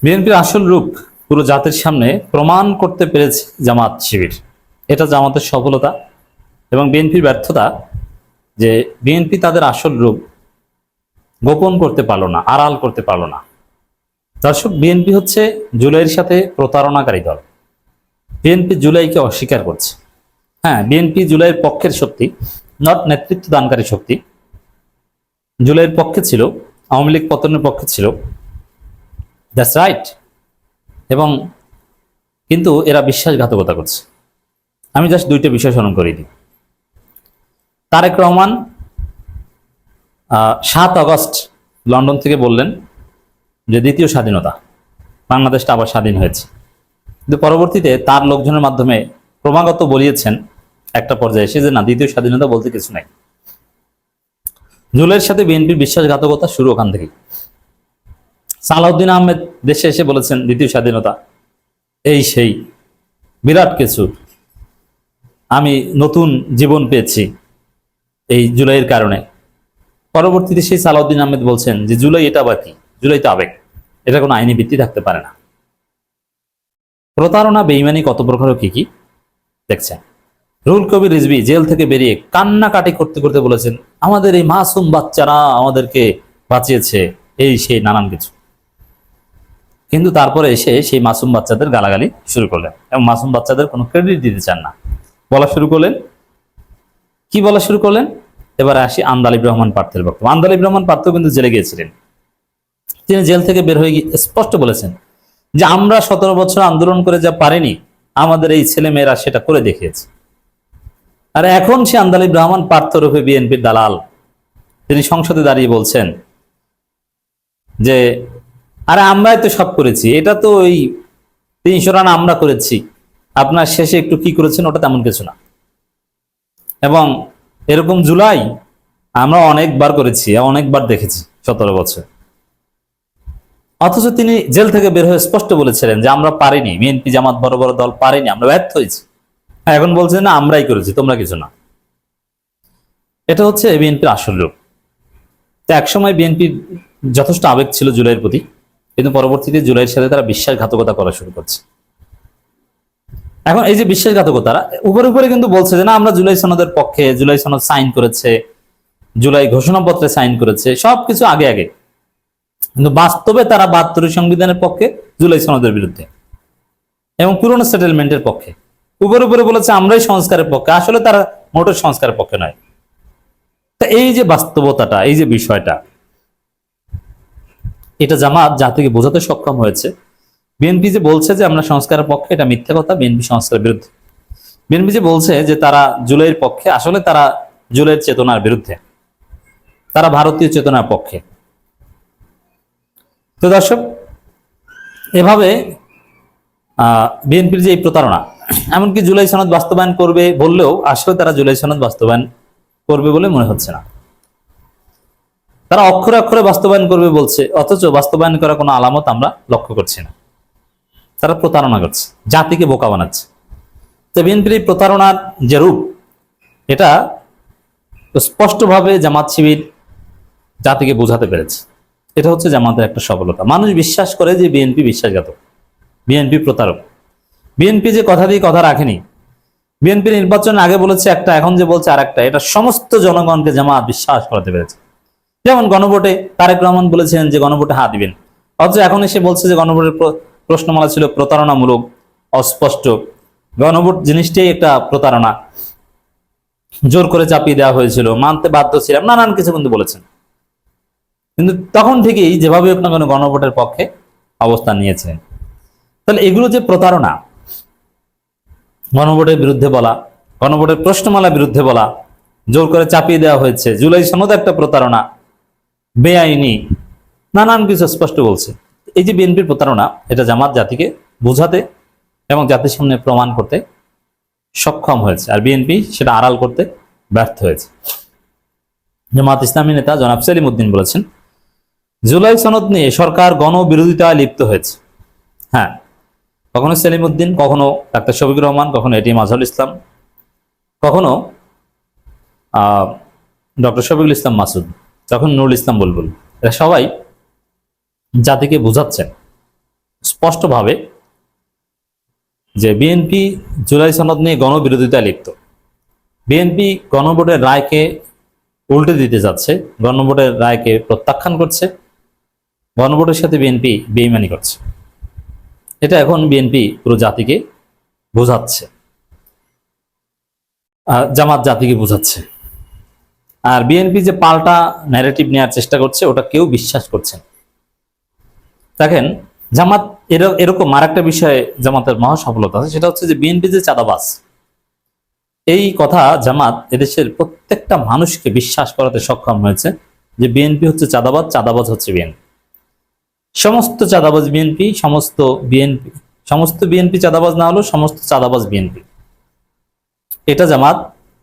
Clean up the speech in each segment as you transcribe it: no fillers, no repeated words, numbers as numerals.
বিএনপির আসল রূপ পুরো জাতির সামনে প্রমাণ করতে পেরেছে জামাত শিবির। এটা জামাতের সফলতা এবং বিএনপির ব্যর্থতা যে বিএনপি তাদের আসল রূপ গোপন করতে পারলো না, আড়াল করতে পারলো না। দর্শক, বিএনপি হচ্ছে জুলাইয়ের সাথে প্রতারণাকারী দল। বিএনপি জুলাইকে অস্বীকার করছে। হ্যাঁ, বিএনপি জুলাইয়ের পক্ষের শক্তি, নট নেতৃত্ব দানকারী শক্তি। জুলাইয়ের পক্ষে ছিল, আওয়ামী লীগ পতনের পক্ষে ছিল, দ্যাটস রাইট। এবং কিন্তু এরা বিশ্বাসঘাতকতা করছে। আমি জাস্ট দুইটা বিষয় স্মরণ করিয়ে দিই। তারেক রহমান 7 আগস্ট লন্ডন থেকে বললেন যে দ্বিতীয় স্বাধীনতা, বাংলাদেশটা আবার স্বাধীন হয়েছে। কিন্তু পরবর্তীতে তার লোকজনের মাধ্যমে ক্রমাগত বলিয়েছেন একটা পর্যায়ে এসে যে না, দ্বিতীয় স্বাধীনতা বলতে কিছু নাই। জুলাইয়ের সাথে বিএনপির বিশ্বাসঘাতকতা শুরু ওখান থেকেই। সালাউদ্দিন আহমেদ দেশে এসে বলেছেন দ্বিতীয় স্বাধীনতা, এই সেই বিরাট কিছু, আমি নতুন জীবন পেয়েছি এই জুলাইয়ের কারণে। পরবর্তীতে সেই সালাউদ্দিন আহমেদ বলছেন যে জুলাই এটা আবার কি, জুলাই তো আবেগ, এটা কোনো আইনি ভিত্তি থাকতে পারে না। প্রতারণা, বেইমানি কত প্রকার কি কি দেখছেন। রুহুল কবির রিজভী জেল থেকে বেরিয়ে কান্নাকাটি করতে করতে বলেছেন আমাদের এই মাসুম বাচ্চারা আমাদেরকে বাঁচিয়েছে, এই সেই নানান কিছু। কিন্তু তারপরে এসে সেই মাসুম বাচ্চাদের গালাগালি শুরু করলেন এবং মাসুম বাচ্চাদের কোনো ক্রেডিট দিতে চান না। বলা শুরু করলেন, কি বলা শুরু করলেন? এবারে আসি আন্দালিব রহমান পার্থের বক্তব্য। আন্দালিব রহমান পার্থ কিন্তু জেলে গিয়েছিলেন। তিনি জেল থেকে বের হয়ে গিয়ে স্পষ্ট বলেছেন যে আমরা 17 বছর আন্দোলন করে যা পারিনি, আমাদের এই ছেলে মেয়েরা সেটা করে দেখিয়েছে। আর এখন সে আন্দালিব রহমান পার্থ রূপে বিএনপির দালাল, তিনি সংসদে দাঁড়িয়ে বলছেন যে আরে আমরাই তো সব করেছি, এটা তো ওই 300 রান আমরা করেছি, আপনার শেষে একটু কি করেছেন ওটা তেমন কিছু না। এবং এরকম জুলাই আমরা অনেকবার করেছি, অনেকবার দেখেছি 17 বছর। অথচ তিনি জেল থেকে বের হয়ে স্পষ্ট বলেছিলেন যে আমরা পারিনি, বিএনপি জামাত বড় বড় দল পারিনি, আমরা ব্যর্থ হয়েছি। এখন বলছেন না আমরাই করেছি, তোমরা কিছু না। এটা হচ্ছে বিএনপির আসল রূপ। তো একসময় বিএনপির যথেষ্ট আবেগ ছিল জুলাইয়ের প্রতি, কিন্তু পরবর্তীতে জুলাইয়ের সাথে তারা বিশ্বাসঘাতকতা করা শুরু করছে। এখন এই যে বিশ্বাসঘাতকতারা উপরে উপরে কিন্তু বলছে যে না আমরা জুলাই সনদের পক্ষে, জুলাই সনদ সাইন করেছে, জুলাই ঘোষণাপত্রে সাইন করেছে, সবকিছু আগে আগে। কিন্তু বাস্তবে তারা 72 সংবিধানের পক্ষে, জুলাই সনদের বিরুদ্ধে এবং পুরনো সেটেলমেন্টের পক্ষে। উপরে উপরে বলেছে আমরাই সংস্কারের পক্ষে, আসলে তারা মোটর সংস্কারের পক্ষে নয়। তা এই যে বাস্তবতাটা, এই যে বিষয়টা, এটা জামাত জাতিকে বোঝাতে সক্ষম হয়েছে। বিএনপি যে বলছে যে আমরা সংস্কারের পক্ষে, এটা মিথ্যা কথা। বিএনপি সংস্কারের বিরুদ্ধে। বিএনপি যে বলছে যে তারা জুলাইয়ের পক্ষে, আসলে তারা জুলাইয়ের চেতনার বিরুদ্ধে, তারা ভারতীয় চেতনার পক্ষে। তো দর্শক, এভাবে বিএনপির যে এই প্রতারণা, এমনকি জুলাই সনদ বাস্তবায়ন করবে বললেও আসলে তারা জুলাই সনদ বাস্তবায়ন করবে বলে মনে হচ্ছে না। তারা অক্ষরে অক্ষরে বাস্তবায়ন করবে বলছে, অথচ বাস্তবায়ন করার কোনো আলামত আমরা লক্ষ্য করছি না। তারা প্রতারণা করছে, জাতিকে বোকা বানাচ্ছে। তো বিএনপির এই প্রতারণার যে রূপ, এটা স্পষ্টভাবে জামাত শিবির জাতিকে বোঝাতে পেরেছে। এটা হচ্ছে জামাতের একটা সফলতা। মানুষ বিশ্বাস করে যে বিএনপি বিশ্বাসঘাতক, বিএনপি প্রতারক। বিএনপি যে কথা দিয়ে কথা রাখেনি, বিএনপি নির্বাচন আগে বলেছে একটা, এখন যে বলছে আর একটা, এটা সমস্ত জনগণকে জামাত বিশ্বাস করাতে পেরেছে। যেমন গণভোটে তারেক রহমান বলেছেন যে গণভোটে হ্যাঁ দিবেন, অথচ এখন এসে বলছে যে গণভোটের প্রশ্নমালা ছিল প্রতারণামূলক, অস্পষ্ট। গণভোট জিনিসটাই একটা প্রতারণা, জোর করে চাপিয়ে দেওয়া হয়েছিল, মানতে বাধ্য ছিলাম, নানান কিছু কিন্তু বলেছেন। কিন্তু তখন থেকেই যেভাবে হোক না কেন গণভোটের পক্ষে অবস্থান নিয়েছিলেন। তাহলে এগুলো যে প্রতারণা, গণভোটের বিরুদ্ধে বলা, গণভোটের প্রশ্নমালার বিরুদ্ধে বলা, জোর করে চাপিয়ে দেওয়া হয়েছে, জুলাই সনদ একটা প্রতারণা, বেআইনি, নানান কিছু স্পষ্ট বলছে। এই যে বিএনপির প্রতারণা, এটা জামাত জাতিকে বোঝাতে এবং জাতির সামনে প্রমাণ করতে সক্ষম হয়েছে, আর বিএনপি সেটা আড়াল করতে ব্যর্থ হয়েছে। জামাত ইসলামী নেতা জনাব সেলিম উদ্দিন বলেছেন জুলাই সনদ নিয়ে সরকার গণবিরোধিতায় লিপ্ত হয়েছে। হ্যাঁ, কখনো সেলিম উদ্দিন, কখনো ডাক্তার শফিকুর রহমান, কখনো এটিএম আজহারুল ইসলাম, কখনো ডক্টর শফিকুল ইসলাম মাসুদ, তখন নুরুল ইসলাম বুলবুল, এরা সবাই জাতিকে বোঝাচ্ছেন স্পষ্টভাবে যে বিএনপি জুলাই সনদ নিয়ে গণবিরোধিতায় লিপ্ত। বিএনপি গণভোটের রায়কে উল্টে দিতে যাচ্ছে, গণভোটের রায়কে প্রত্যাখ্যান করছে, গণভোটের সাথে বিএনপি বেইমানি করছে। এটা এখন বিএনপি পুরো জাতিকে বোঝাচ্ছে, জামাত জাতিকে বোঝাচ্ছে। আর বিএনপি যে পাল্টা ন্যারেটিভ নেওয়ার চেষ্টা করছে ওটা কেউ বিশ্বাস করছে না। দেখেন, জামাত এরকম আর একটা বিষয়ে জামাতের মহা সফলতা আছে, সেটা হচ্ছে যে বিএনপি যে চাঁদাবাজ, এই কথা জামাত এদেশের প্রত্যেকটা মানুষকে বিশ্বাস করাতে সক্ষম হয়েছে যে বিএনপি হচ্ছে চাঁদাবাজ, চাঁদাবাজ হচ্ছে বিএনপি। সমস্ত চাঁদাবাজ বিএনপি, সমস্ত বিএনপি চাঁদাবাজ না হলেও সমস্ত চাঁদাবাজ বিএনপি, এটা জামাত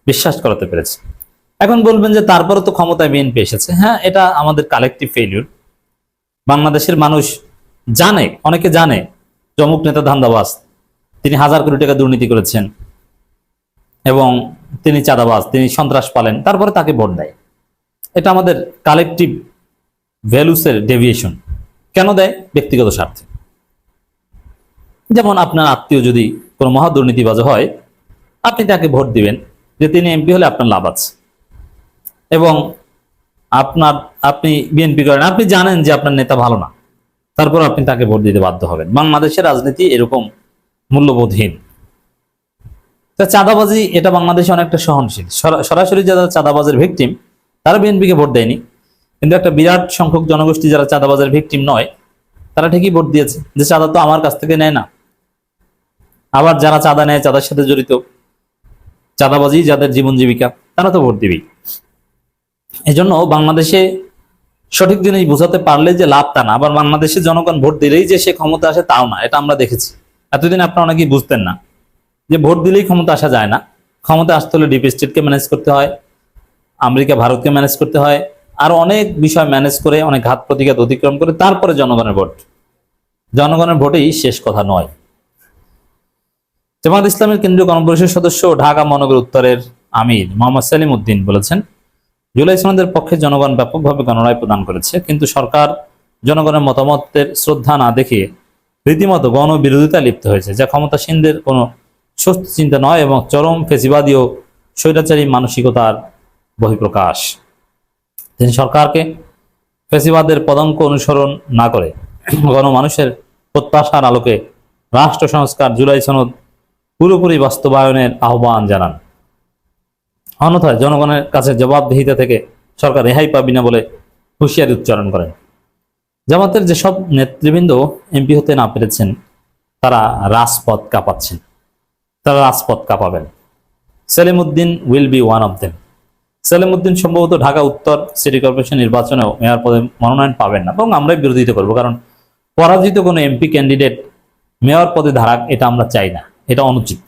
বিশ্বাস করাতে পেরেছে। এখন বলবেন যে তারপরে তো ক্ষমতায় বিএনপি এসেছে। হ্যাঁ, এটা আমাদের কালেকটিভ ফেলিউর। বাংলাদেশের মানুষ জানে, অনেকে জানে অমুক নেতা ধান্দাবাজ, তিনি 1000 কোটি টাকা দুর্নীতি করেছেন এবং তিনি চাঁদাবাজ, তিনি সন্ত্রাস পালেন, তারপরে তাকে ভোট দেয়। এটা আমাদের কালেকটিভ ভ্যালুসের ডেভিয়েশন। কেন দেয়? ব্যক্তিগত স্বার্থে। যেমন আপনার আত্মীয় যদি কোনো মহা দুর্নীতিবাজ হয়, আপনি তাকে ভোট দিবেন যে তিনি এমপি হলে আপনার লাভ আছে, এবং আপনি বিএনপি করেন, আপনি জানেন যে আপনার নেতা ভালো না, তারপর আপনি তাকে ভোট দিতে বাধ্য হবেন। বাংলাদেশের রাজনীতি এরকম মূল্যবোধহীন। তা চাঁদাবাজি এটা বাংলাদেশে অনেকটা সহনশীল। সরাসরি যারা চাঁদাবাজের ভিকটিম তারা বিএনপিকে ভোট দেয়নি, কিন্তু একটা বিরাট সংখ্যক জনগোষ্ঠী যারা চাঁদাবাজের ভিকটিম নয় তারা ঠিকই ভোট দিয়েছে, যে চাঁদা তো আমার কাছ থেকে নেয় না। আবার যারা চাঁদা নেয়, চাঁদার সাথে জড়িত, চাঁদাবাজি যাদের জীবন জীবিকা, তারা তো ভোট দিবেই। এই জন্য বাংলাদেশে সঠিক জিনিস বোঝাতে পারলে যে লাভ তা না, আবার বাংলাদেশে জনগণ ভোট দিলেই যে সে ক্ষমতা আসে তাও না, এটা আমরা দেখেছি। এতদিন আপনারা অনেকেই বুঝতেন না যে ভোট দিলেই ক্ষমতা আসা যায় না। ক্ষমতা আসতে হলে ডিপ স্টেটকে ম্যানেজ করতে হয়, আমেরিকা ভারতকে ম্যানেজ করতে হয়, আর অনেক বিষয় ম্যানেজ করে, অনেক ঘাত প্রতিঘাত অতিক্রম করে তারপরে জনগণের ভোট। জনগণের ভোটেই শেষ কথা নয়। জামাত ইসলামের কেন্দ্রীয় গণপরিষদ সদস্য ঢাকা মহানগর উত্তরের আমির মোহাম্মদ সেলিম উদ্দিন বলেছেন, জুলাই সনদের পক্ষে জনগণ ব্যাপকভাবে গণরায় প্রদান করেছে, কিন্তু সরকার জনগণের মতামতের শ্রদ্ধা না দেখিয়ে রীতিমতো গণবিরোধিতা লিপ্ত হয়েছে, যা ক্ষমতাসীনদের কোনো সুস্থ চিন্তা নয় এবং চরম ফেসিবাদী ও স্বৈরাচারী মানসিকতার বহিঃপ্রকাশ। তিনি সরকারকে ফেসিবাদের পদাঙ্ক অনুসরণ না করে গণমানুষের প্রত্যাশার আলোকে রাষ্ট্র সংস্কার জুলাই সনদ পুরোপুরি বাস্তবায়নের আহ্বান জানান। অন্যথায় জনগণের কাছে জবাবদিহিতা থেকে সরকার রেহাই পাবি না বলে হুঁশিয়ারি উচ্চারণ করেন। জামাতের যেসব নেতৃবৃন্দ এমপি হতে না পেরেছেন তারা রাজপথ কাঁপাচ্ছেন, তারা রাজপথ কাঁপাবেন। Selim Uddin will be one of them. Selim Uddin সম্ভবত ঢাকা উত্তর সিটি কর্পোরেশন নির্বাচনেও মেয়র পদে মনোনয়ন পাবেন না, এবং আমরাই বিরোধিতা করবো, কারণ পরাজিত কোনো এমপি ক্যান্ডিডেট মেয়র পদে দাঁড়াক এটা আমরা চাই না, এটা অনুচিত।